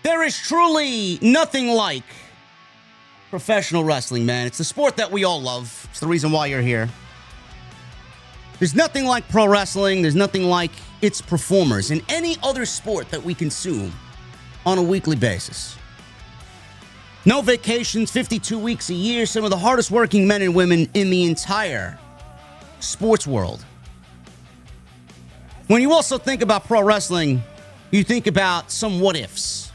There is truly nothing like professional wrestling, man. It's the sport that we all love. It's the reason why you're here. There's nothing like pro wrestling. There's nothing like its performers in any other sport that we consume on a weekly basis. No vacations, 52 weeks a year, some of the hardest working men and women in the entire sports world. When you also think about pro wrestling, you think about some what ifs.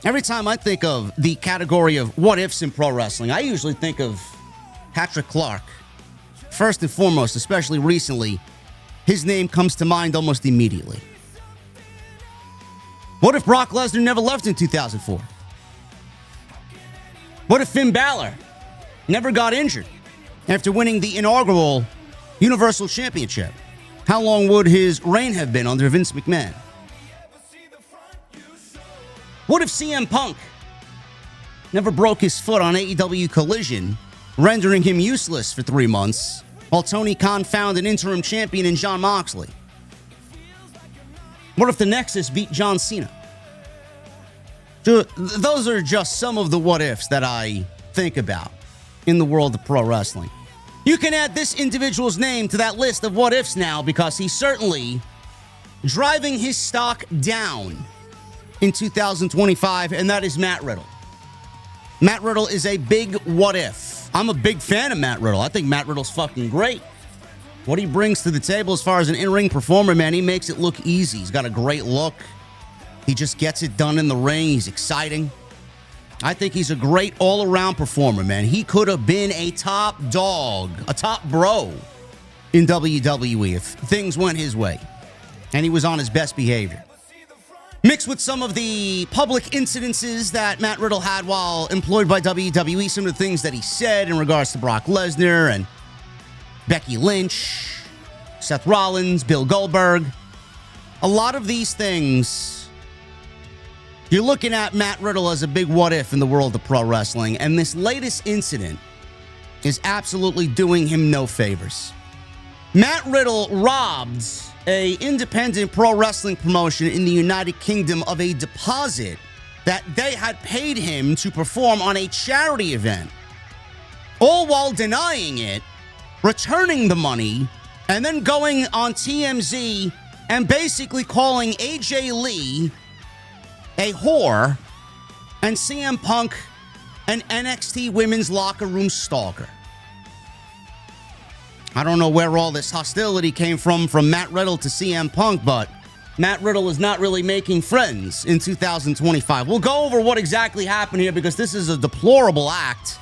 Every time I think of the category of what ifs in pro wrestling, I usually think of Patrick Clark. First and foremost, especially recently, his name comes to mind almost immediately. What if Brock Lesnar never left in 2004? What if Finn Balor never got injured after winning the inaugural Universal Championship? How long would his reign have been under Vince McMahon? What if CM Punk never broke his foot on AEW Collision, rendering him useless for 3 months, while Tony Khan found an interim champion in Jon Moxley? What if the Nexus beat John Cena? Those are just some of the what-ifs that I think about in the world of pro wrestling. You can add this individual's name to that list of what-ifs now, because he's certainly driving his stock down in 2025, and that is Matt Riddle. Matt Riddle is a big what-if. I'm a big fan of Matt Riddle. I think Matt Riddle's fucking great. What he brings to the table as far as an in-ring performer, man, he makes it look easy. He's got a great look. He just gets it done in the ring. He's exciting. I think he's a great all-around performer, man. He could have been a top dog, a top bro in WWE if things went his way and he was on his best behavior. Mixed with some of the public incidences that Matt Riddle had while employed by WWE, some of the things that he said in regards to Brock Lesnar and Becky Lynch, Seth Rollins, Bill Goldberg. A lot of these things, you're looking at Matt Riddle as a big what-if in the world of pro wrestling, and this latest incident is absolutely doing him no favors. Matt Riddle robbed an independent pro wrestling promotion in the United Kingdom of a deposit that they had paid him to perform on a charity event, all while denying it, returning the money, and then going on TMZ and basically calling AJ Lee a whore and CM Punk an NXT women's locker room stalker. I don't know where all this hostility came from Matt Riddle to CM Punk, but Matt Riddle is not really making friends in 2025. We'll go over what exactly happened here, because this is a deplorable act.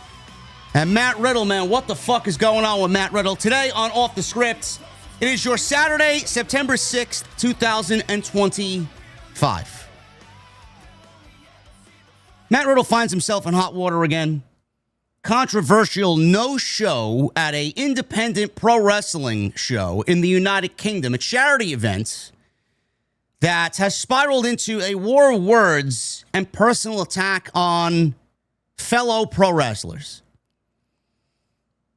And Matt Riddle, man, what the fuck is going on with Matt Riddle? Today on Off the Script, it is your Saturday, September 6th, 2025. Matt Riddle finds himself in hot water again. Controversial no-show at an independent pro wrestling show in the United Kingdom, a charity event that has spiraled into a war of words and personal attack on fellow pro wrestlers.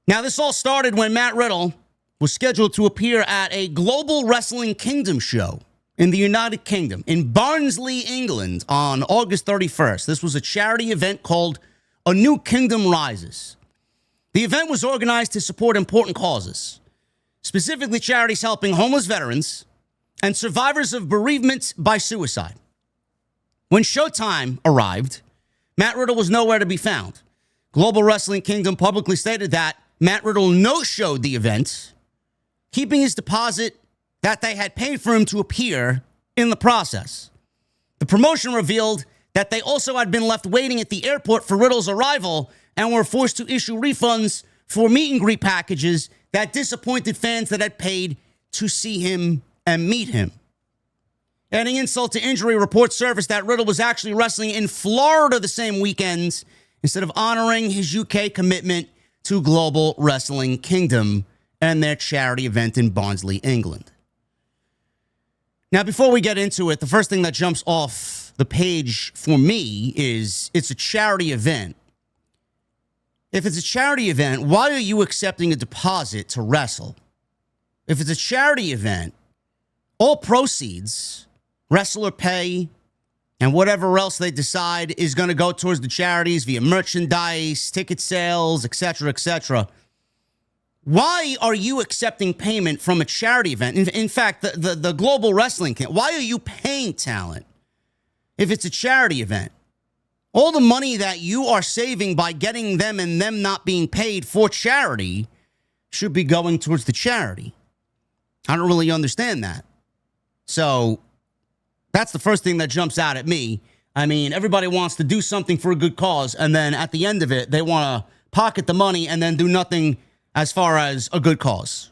Now, this all started when Matt Riddle was scheduled to appear at a Global Wrestling Kingdom show in the United Kingdom, in Barnsley, England, on August 31st. This was a charity event called A New Kingdom Rises. The event was organized to support important causes, specifically charities helping homeless veterans and survivors of bereavement by suicide. When showtime arrived, Matt Riddle was nowhere to be found. Global Wrestling Kingdom publicly stated that Matt Riddle no-showed the event, keeping his deposit that they had paid for him to appear in the process. The promotion revealed that they also had been left waiting at the airport for Riddle's arrival and were forced to issue refunds for meet and greet packages that disappointed fans that had paid to see him and meet him. Adding insult to injury, reports surfaced that Riddle was actually wrestling in Florida the same weekend instead of honoring his UK commitment to Global Wrestling Kingdom and their charity event in Barnsley, England. Now, before we get into it, the first thing that jumps off the page for me is it's a charity event. If it's a charity event, why are you accepting a deposit to wrestle? If it's a charity event, all proceeds, wrestler pay, And whatever else they decide is going to go towards the charities via merchandise, ticket sales, etc., etc. Why are you accepting payment from a charity event? In fact, the Global Wrestling Camp, why are you paying talent if it's a charity event? All the money that you are saving by getting them and them not being paid for charity should be going towards the charity. I don't really understand that. So that's the first thing that jumps out at me. I mean, everybody wants to do something for a good cause, and then at the end of it, they want to pocket the money and then do nothing as far as a good cause.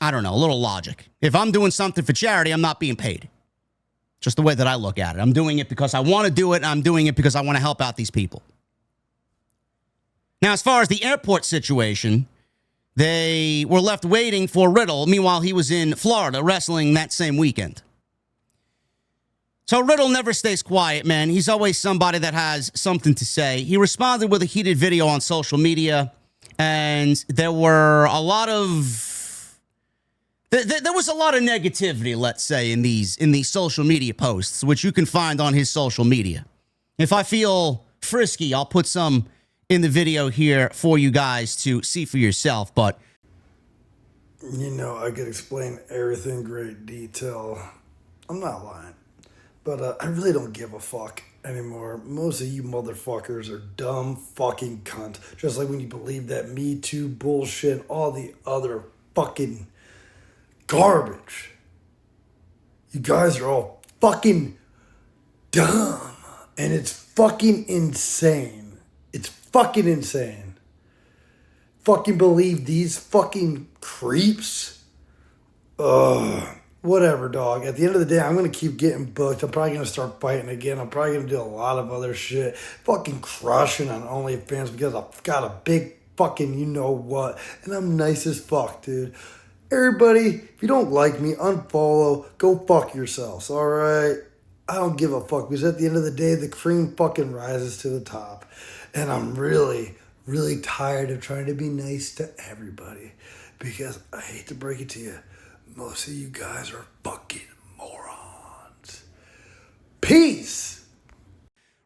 I don't know, a little logic. If I'm doing something for charity, I'm not being paid. Just the way that I look at it. I'm doing it because I want to do it, and I'm doing it because I want to help out these people. Now, as far as the airport situation, they were left waiting for Riddle. Meanwhile, he was in Florida wrestling that same weekend. So Riddle never stays quiet, man. He's always somebody that has something to say. He responded with a heated video on social media, and there were a lot of... There was a lot of negativity, let's say, in these social media posts, which you can find on his social media. If I feel frisky, I'll put some in the video here for you guys to see for yourself, but... You know, I could explain everything in great detail. I'm not lying. But I really don't give a fuck anymore. Most of you motherfuckers are dumb fucking cunt. Just like when you believe that Me Too bullshit, all the other fucking... garbage. You guys are all fucking dumb. And it's fucking insane. It's fucking insane. Fucking believe these fucking creeps? Whatever, dog. At the end of the day, I'm going to keep getting booked. I'm probably going to start fighting again. I'm probably going to do a lot of other shit. Fucking crushing on OnlyFans because I've got a big fucking you-know-what. And I'm nice as fuck, dude. Everybody, if you don't like me, unfollow. Go fuck yourselves, alright? I don't give a fuck because at the end of the day, the cream fucking rises to the top. And I'm really, really tired of trying to be nice to everybody. Because I hate to break it to you, most of you guys are fucking morons. Peace!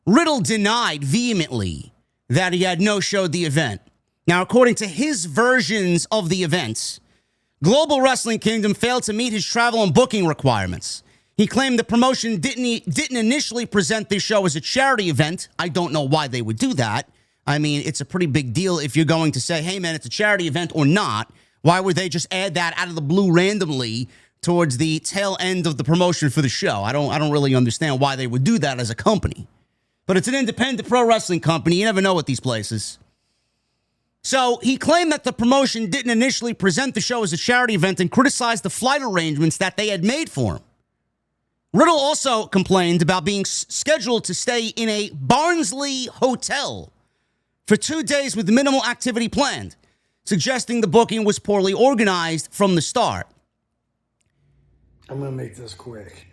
Riddle denied vehemently that he had no-showed the event. Now, according to his versions of the events, Global Wrestling Kingdom failed to meet his travel and booking requirements. He claimed the promotion didn't initially present this show as a charity event. I don't know why they would do that. I mean, it's a pretty big deal if you're going to say, hey, man, it's a charity event or not. Why would they just add that out of the blue randomly towards the tail end of the promotion for the show? I don't really understand why they would do that as a company. But it's an independent pro wrestling company. You never know at these places. So he claimed that the promotion didn't initially present the show as a charity event and criticized the flight arrangements that they had made for him. Riddle also complained about being scheduled to stay in a Barnsley hotel for 2 days with minimal activity planned, suggesting the booking was poorly organized from the start. I'm going to make this quick.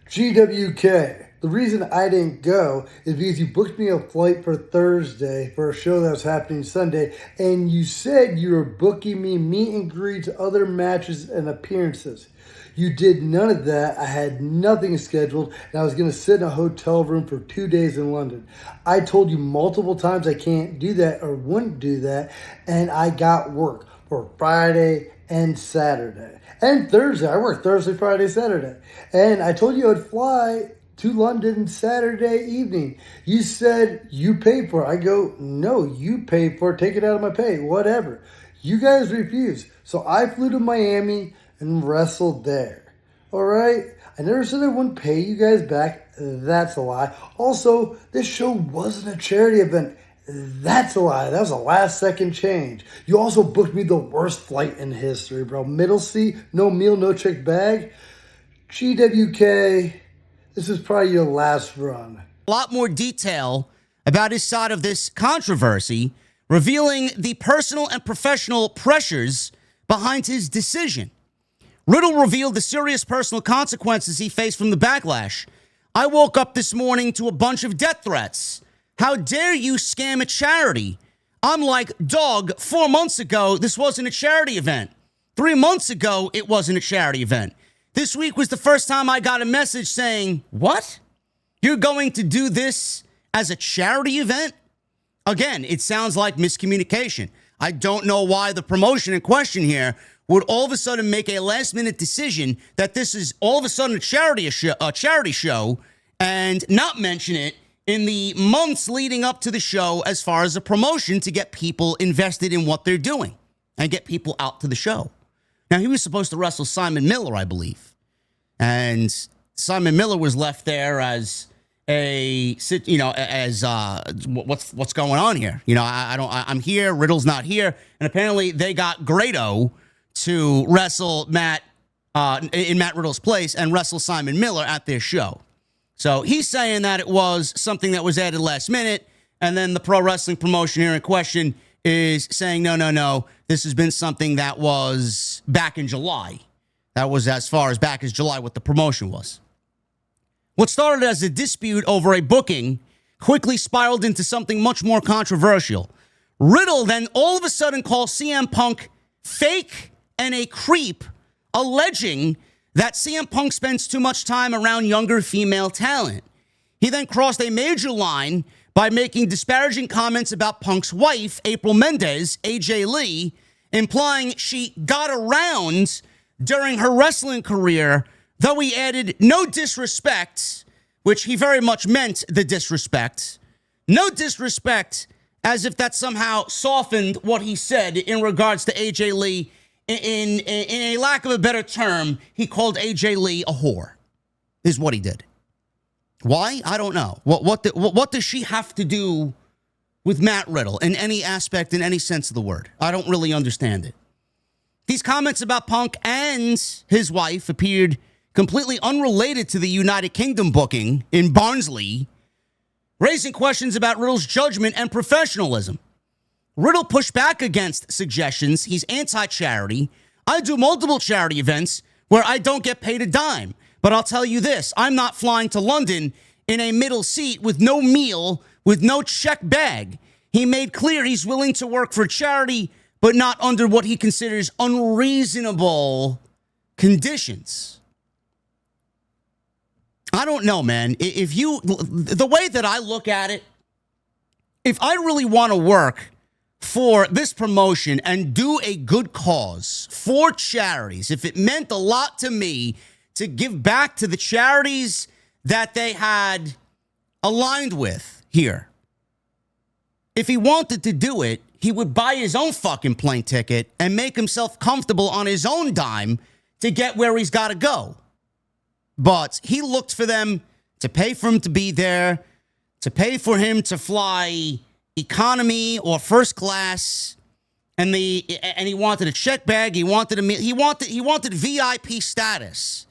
GWK. The reason I didn't go is because you booked me a flight for Thursday for a show that was happening Sunday, and you said you were booking me meet and greets, other matches, and appearances. You did none of that. I had nothing scheduled, and I was going to sit in a hotel room for 2 days in London. I told you multiple times I can't do that or wouldn't do that, and I got work for Friday and Saturday. And Thursday. I worked Thursday, Friday, Saturday. And I told you I'd fly to London Saturday evening. You said you paid for it. I go, no, you paid for it. Take it out of my pay. Whatever. You guys refused. So I flew to Miami and wrestled there. All right? I never said I wouldn't pay you guys back. That's a lie. Also, this show wasn't a charity event. That's a lie. That was a last-second change. You also booked me the worst flight in history, bro. Middle seat, no meal, no checked bag. GWK, this is probably your last run. A lot more detail about his side of this controversy, revealing the personal and professional pressures behind his decision. Riddle revealed the serious personal consequences he faced from the backlash. I woke up this morning to a bunch of death threats. How dare you scam a charity? I'm like, dog, 4 months ago, this wasn't a charity event. 3 months ago, it wasn't a charity event. This week was the first time I got a message saying, what? You're going to do this as a charity event? Again, it sounds like miscommunication. I don't know why the promotion in question here would all of a sudden make a last-minute decision that this is all of a sudden a charity show and not mention it in the months leading up to the show as far as a promotion to get people invested in what they're doing and get people out to the show. Now, he was supposed to wrestle Simon Miller, I believe. And Simon Miller was left there as what's going on here? I'm here, Riddle's not here. And apparently they got Grado to wrestle Matt in Matt Riddle's place and wrestle Simon Miller at their show. So he's saying that it was something that was added last minute, and then the pro wrestling promotion here in question is saying, no, this has been something that was back in July. That was as far as back as July what the promotion was. What started as a dispute over a booking quickly spiraled into something much more controversial. Riddle then all of a sudden calls CM Punk fake and a creep, alleging that CM Punk spends too much time around younger female talent. He then crossed a major line by making disparaging comments about Punk's wife, April Mendez, AJ Lee, implying she got around during her wrestling career, though he added no disrespect, which he very much meant the disrespect. No disrespect, as if that somehow softened what he said in regards to AJ Lee. In a lack of a better term, he called AJ Lee a whore, is what he did. Why? I don't know. What does she have to do with Matt Riddle in any aspect, in any sense of the word? I don't really understand it. These comments about Punk and his wife appeared completely unrelated to the United Kingdom booking in Barnsley, raising questions about Riddle's judgment and professionalism. Riddle pushed back against suggestions. He's anti-charity. I do multiple charity events where I don't get paid a dime. But I'll tell you this, I'm not flying to London in a middle seat with no meal, with no check bag. He made clear he's willing to work for charity, but not under what he considers unreasonable conditions. I don't know, man. The way that I look at it, if I really want to work for this promotion and do a good cause for charities, if it meant a lot to me to give back to the charities that they had aligned with here, if he wanted to do it, he would buy his own fucking plane ticket and make himself comfortable on his own dime to get where he's got to go. But he looked for them to pay for him to be there, to pay for him to fly economy or first class, and he wanted a check bag. He wanted VIP status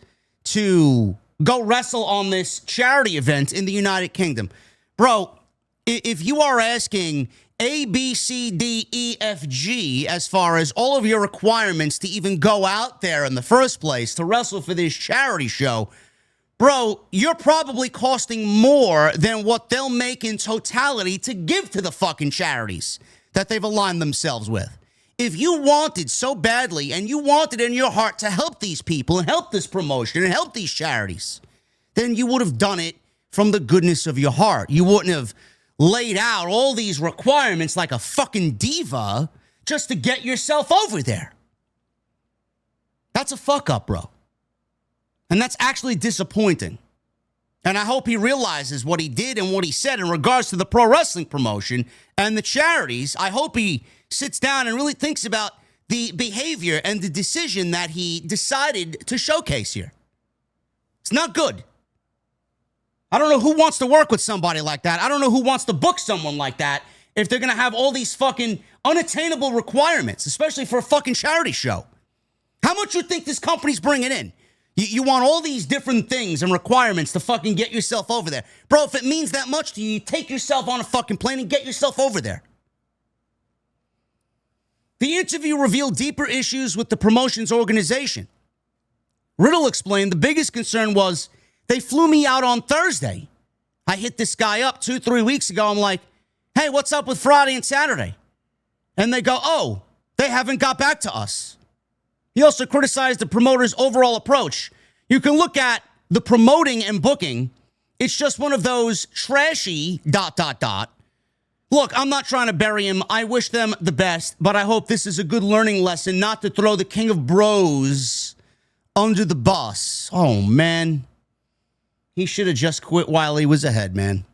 to go wrestle on this charity event in the United Kingdom. Bro, if you are asking A, B, C, D, E, F, G as far as all of your requirements to even go out there in the first place to wrestle for this charity show, bro, you're probably costing more than what they'll make in totality to give to the fucking charities that they've aligned themselves with. If you wanted so badly and you wanted in your heart to help these people and help this promotion and help these charities, then you would have done it from the goodness of your heart. You wouldn't have laid out all these requirements like a fucking diva just to get yourself over there. That's a fuck up, bro. And that's actually disappointing. And I hope he realizes what he did and what he said in regards to the pro wrestling promotion and the charities. I hope he sits down and really thinks about the behavior and the decision that he decided to showcase here. It's not good. I don't know who wants to work with somebody like that. I don't know who wants to book someone like that if they're going to have all these fucking unattainable requirements, especially for a fucking charity show. How much you think this company's bringing in? You want all these different things and requirements to fucking get yourself over there. Bro, if it means that much to you, you take yourself on a fucking plane and get yourself over there. The interview revealed deeper issues with the promotion's organization. Riddle explained the biggest concern was, they flew me out on Thursday. I hit this guy up 2-3 weeks ago. I'm like, hey, what's up with Friday and Saturday? And they go, oh, they haven't got back to us. He also criticized the promoter's overall approach. You can look at the promoting and booking It's just one of those trashy ... Look, I'm not trying to bury him. I wish them the best, but I hope this is a good learning lesson not to throw the king of bros under the bus. Oh, man. He should have just quit while he was ahead, man.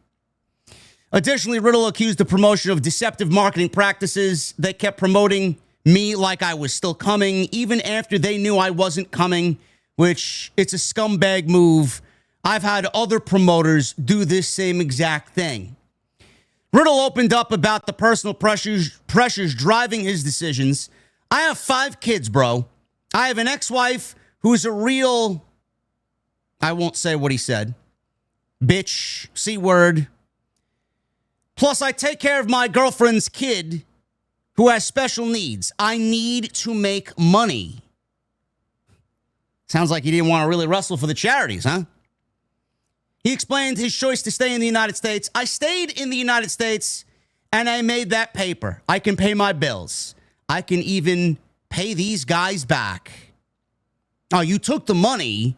Additionally, Riddle accused the promotion of deceptive marketing practices. They kept promoting me like I was still coming, even after they knew I wasn't coming, which it's a scumbag move. I've had other promoters do this same exact thing. Riddle opened up about the personal pressures driving his decisions. I have 5 kids, bro. I have an ex-wife who's a real, I won't say what he said, bitch, C-word. Plus, I take care of my girlfriend's kid who has special needs. I need to make money. Sounds like he didn't want to really wrestle for the charities, huh? He explained his choice to stay in the United States. I stayed in the United States, and I made that paper. I can pay my bills. I can even pay these guys back. Oh, you took the money,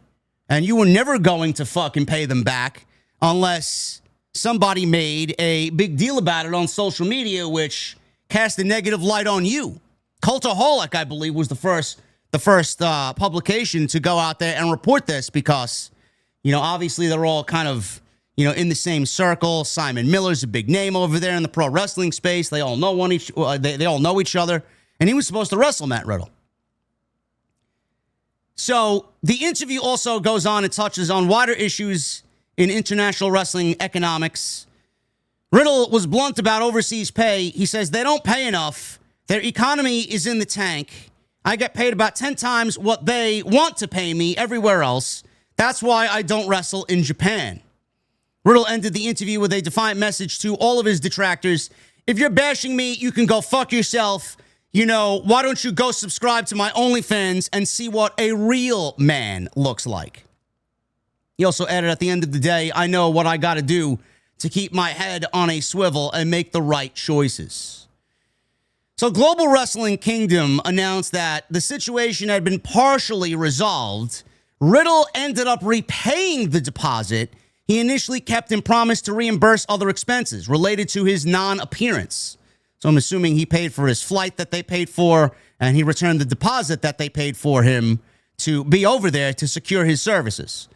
and you were never going to fucking pay them back unless somebody made a big deal about it on social media, which cast a negative light on you. Cultaholic, I believe, was the first publication to go out there and report this because, you know, obviously they're all kind of, you know, in the same circle. Simon Miller's a big name over there in the pro wrestling space. They all know they all know each other, and he was supposed to wrestle Matt Riddle. So the interview also goes on and touches on wider issues in international wrestling economics. Riddle was blunt about overseas pay. He says they don't pay enough. Their economy is in the tank. I get paid about 10 times what they want to pay me everywhere else. That's why I don't wrestle in Japan. Riddle ended the interview with a defiant message to all of his detractors. If you're bashing me, you can go fuck yourself. You know, why don't you go subscribe to my OnlyFans and see what a real man looks like? He also added, at the end of the day, I know what I got to do to keep my head on a swivel and make the right choices. So Global Wrestling Kingdom announced that the situation had been partially resolved. Riddle ended up repaying the deposit he initially kept and promised to reimburse other expenses related to his non-appearance. So I'm assuming he paid for his flight that they paid for, and he returned the deposit that they paid for him to be over there to secure his services.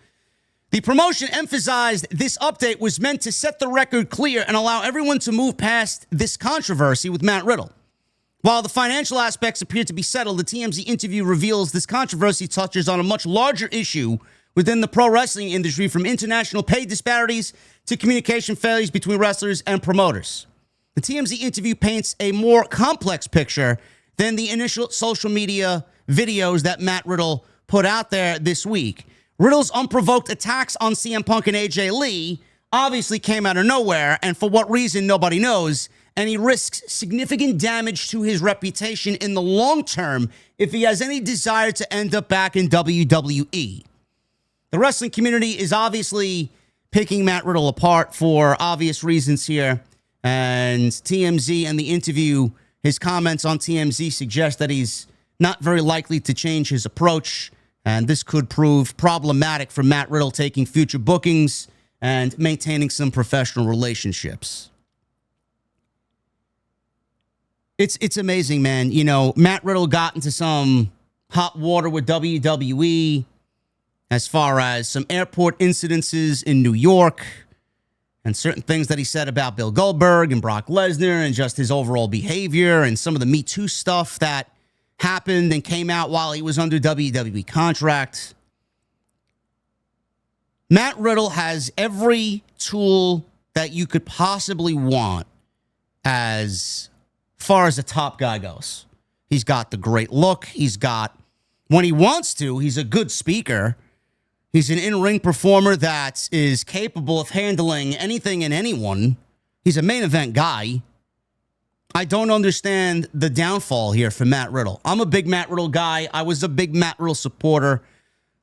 The promotion emphasized this update was meant to set the record clear and allow everyone to move past this controversy with Matt Riddle. While the financial aspects appear to be settled, the TMZ interview reveals this controversy touches on a much larger issue within the pro wrestling industry, from international pay disparities to communication failures between wrestlers and promoters. The TMZ interview paints a more complex picture than the initial social media videos that Matt Riddle put out there this week. Riddle's unprovoked attacks on CM Punk and AJ Lee obviously came out of nowhere, and for what reason, nobody knows, and he risks significant damage to his reputation in the long term if he has any desire to end up back in WWE. The wrestling community is obviously picking Matt Riddle apart for obvious reasons here, and TMZ and the interview, his comments on TMZ suggest that he's not very likely to change his approach, and this could prove problematic for Matt Riddle taking future bookings and maintaining some professional relationships. It's amazing, man. You know, Matt Riddle got into some hot water with WWE as far as some airport incidences in New York and certain things that he said about Bill Goldberg and Brock Lesnar and just his overall behavior and some of the Me Too stuff that happened and came out while he was under WWE contract. Matt Riddle has every tool that you could possibly want as far as a top guy goes. He's got the great look. He's got, when he wants to, he's a good speaker. He's an in-ring performer that is capable of handling anything and anyone. He's a main event guy. I don't understand the downfall here for Matt Riddle. I'm a big Matt Riddle guy. I was a big Matt Riddle supporter.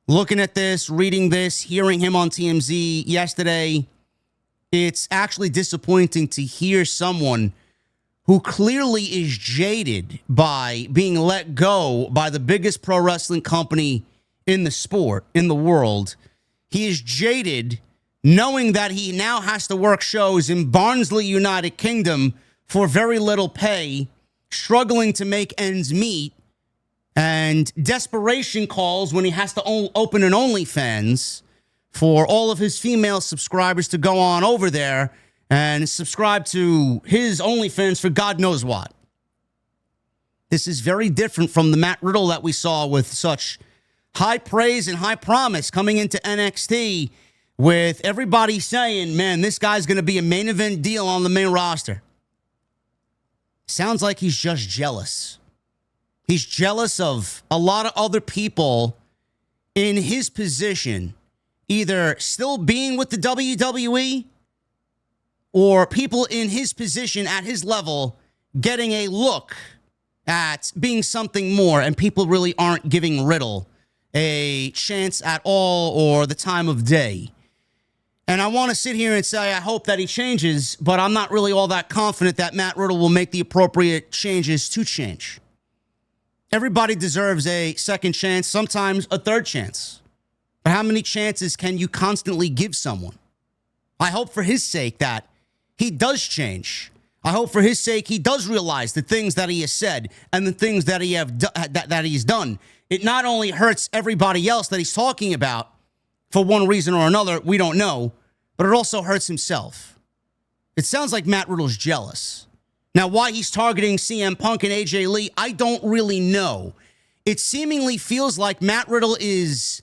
Looking at this, reading this, hearing him on TMZ yesterday, it's actually disappointing to hear someone who clearly is jaded by being let go by the biggest pro wrestling company in the sport, in the world. He is jaded knowing that he now has to work shows in Barnsley, United Kingdom for very little pay, struggling to make ends meet, and desperation calls when he has to open an OnlyFans for all of his female subscribers to go on over there and subscribe to his OnlyFans for God knows what. This is very different from the Matt Riddle that we saw with such high praise and high promise coming into NXT, with everybody saying, man, this guy's going to be a main event deal on the main roster. Sounds like he's just jealous. He's jealous of a lot of other people in his position, either still being with the WWE or people in his position at his level getting a look at being something more, and people really aren't giving Riddle a chance at all or the time of day. And I want to sit here and say I hope that he changes, but I'm not really all that confident that Matt Riddle will make the appropriate changes to change. Everybody deserves a second chance, sometimes a third chance. But how many chances can you constantly give someone? I hope for his sake that he does change. I hope for his sake he does realize the things that he has said and the things that he's done. It not only hurts everybody else that he's talking about for one reason or another, we don't know, but it also hurts himself. It sounds like Matt Riddle's jealous. Now, why he's targeting CM Punk and AJ Lee, I don't really know. It seemingly feels like Matt Riddle is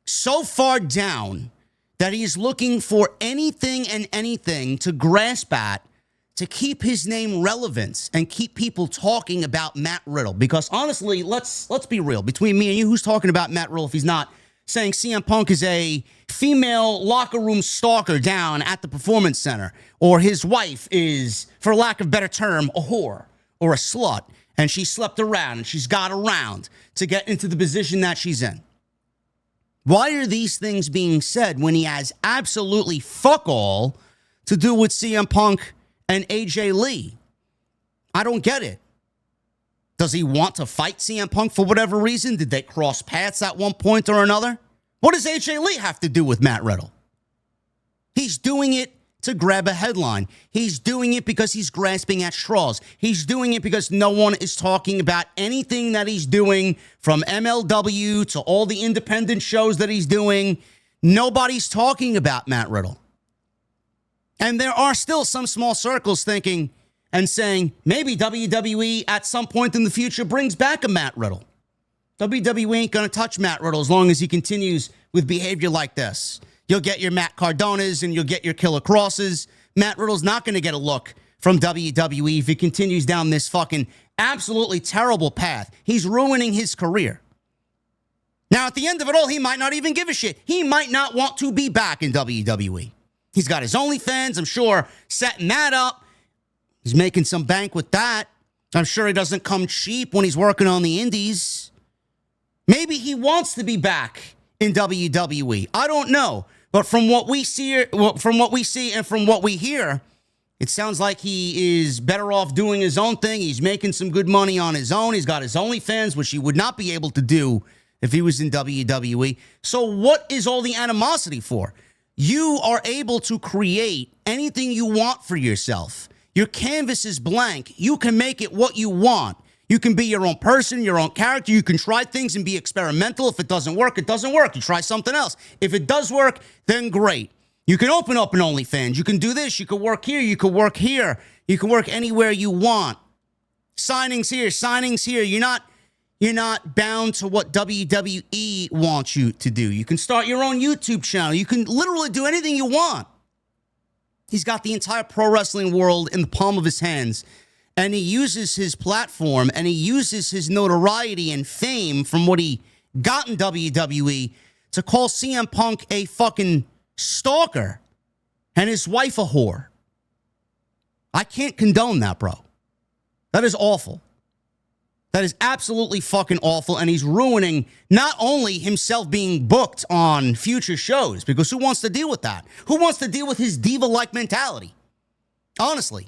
so far down that he's looking for anything and anything to grasp at to keep his name relevant and keep people talking about Matt Riddle. Because honestly, let's be real. Between me and you, who's talking about Matt Riddle if he's not saying CM Punk is a female locker room stalker down at the Performance Center, or his wife is, for lack of a better term, a whore or a slut, and she slept around and she's got around to get into the position that she's in? Why are these things being said when he has absolutely fuck all to do with CM Punk and AJ Lee? I don't get it. Does he want to fight CM Punk for whatever reason? Did they cross paths at one point or another? What does AJ Lee have to do with Matt Riddle? He's doing it to grab a headline. He's doing it because he's grasping at straws. He's doing it because no one is talking about anything that he's doing, from MLW to all the independent shows that he's doing. Nobody's talking about Matt Riddle. And there are still some small circles thinking and saying maybe WWE at some point in the future brings back a Matt Riddle. WWE ain't going to touch Matt Riddle as long as he continues with behavior like this. You'll get your Matt Cardonas and you'll get your Killer Crosses. Matt Riddle's not going to get a look from WWE if he continues down this fucking absolutely terrible path. He's ruining his career. Now, at the end of it all, he might not even give a shit. He might not want to be back in WWE. He's got his OnlyFans, I'm sure, setting that up. He's making some bank with that. I'm sure he doesn't come cheap when he's working on the indies. Maybe he wants to be back in WWE. I don't know. But from what we see and from what we hear, it sounds like he is better off doing his own thing. He's making some good money on his own. He's got his OnlyFans, which he would not be able to do if he was in WWE. So what is all the animosity for? You are able to create anything you want for yourself. Your canvas is blank. You can make it what you want. You can be your own person, your own character. You can try things and be experimental. If it doesn't work, it doesn't work. You try something else. If it does work, then great. You can open up an OnlyFans. You can do this. You can work here. You can work here. You can work anywhere you want. Signings here, signings here. You're not bound to what WWE wants you to do. You can start your own YouTube channel. You can literally do anything you want. He's got the entire pro wrestling world in the palm of his hands, and he uses his platform and he uses his notoriety and fame from what he got in WWE to call CM Punk a fucking stalker and his wife a whore. I can't condone that, bro. That is awful. That is absolutely fucking awful, and he's ruining not only himself being booked on future shows, because who wants to deal with that? Who wants to deal with his diva-like mentality? Honestly,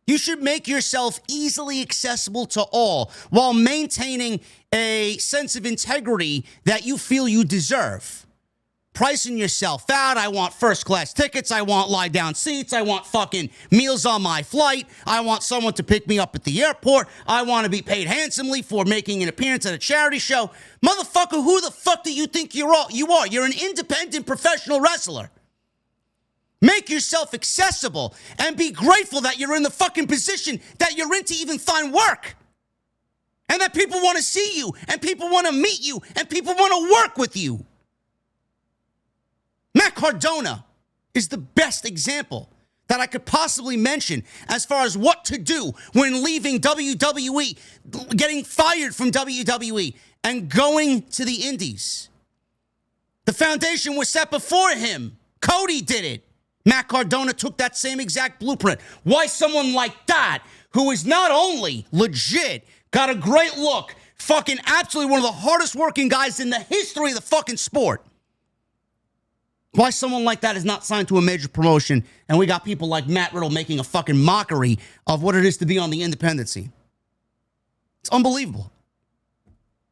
you should make yourself easily accessible to all while maintaining a sense of integrity that you feel you deserve. pricing yourself out. I want first-class tickets. I want lie-down seats. I want fucking meals on my flight. I want someone to pick me up at the airport. I want to be paid handsomely for making an appearance at a charity show. Motherfucker, who the fuck do you think you are? You're an independent professional wrestler. Make yourself accessible and be grateful that you're in the fucking position that you're in to even find work. And that people want to see you, and people want to meet you, and people want to work with you. Matt Cardona is the best example that I could possibly mention as far as what to do when leaving WWE, getting fired from WWE, and going to the Indies. The foundation was set before him. Cody did it. Matt Cardona took that same exact blueprint. Why someone like that, who is not only legit, got a great look, fucking absolutely one of the hardest working guys in the history of the fucking sport. Why someone like that is not signed to a major promotion, and we got people like Matt Riddle making a fucking mockery of what it is to be on the independent scene. It's unbelievable.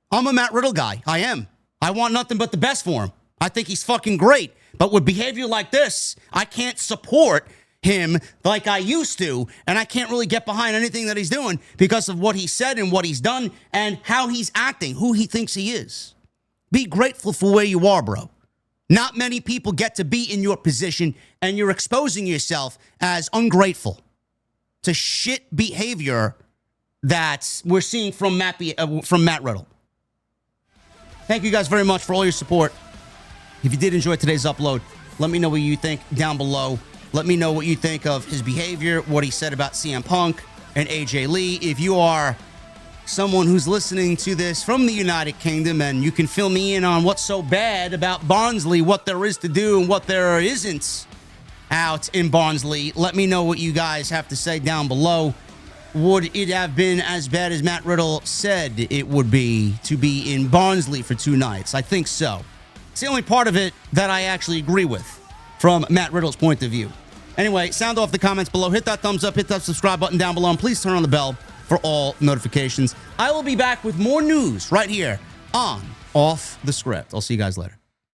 I'm a Matt Riddle guy. I am. I want nothing but the best for him. I think he's fucking great. But with behavior like this, I can't support him like I used to, and I can't really get behind anything that he's doing because of what he said and what he's done and how he's acting, who he thinks he is. Be grateful for where you are, bro. Not many people get to be in your position, and you're exposing yourself as ungrateful to shit behavior that we're seeing from Matt Riddle. Thank you guys very much for all your support. If you did enjoy today's upload, let me know what you think down below. Let me know what you think of his behavior, what he said about CM Punk and AJ Lee. If you are someone who's listening to this from the United Kingdom and you can fill me in on what's so bad about Barnsley, what there is to do and what there isn't out in Barnsley, let me know what you guys have to say down below. Would it have been as bad as Matt Riddle said it would be to be in Barnsley for 2 nights? I think so. It's the only part of it that I actually agree with from Matt Riddle's point of view. Anyway, sound off the comments below. Hit that thumbs up, hit that subscribe button down below, and please turn on the bell for all notifications. I will be back with more news right here on Off the Script. I'll see you guys later.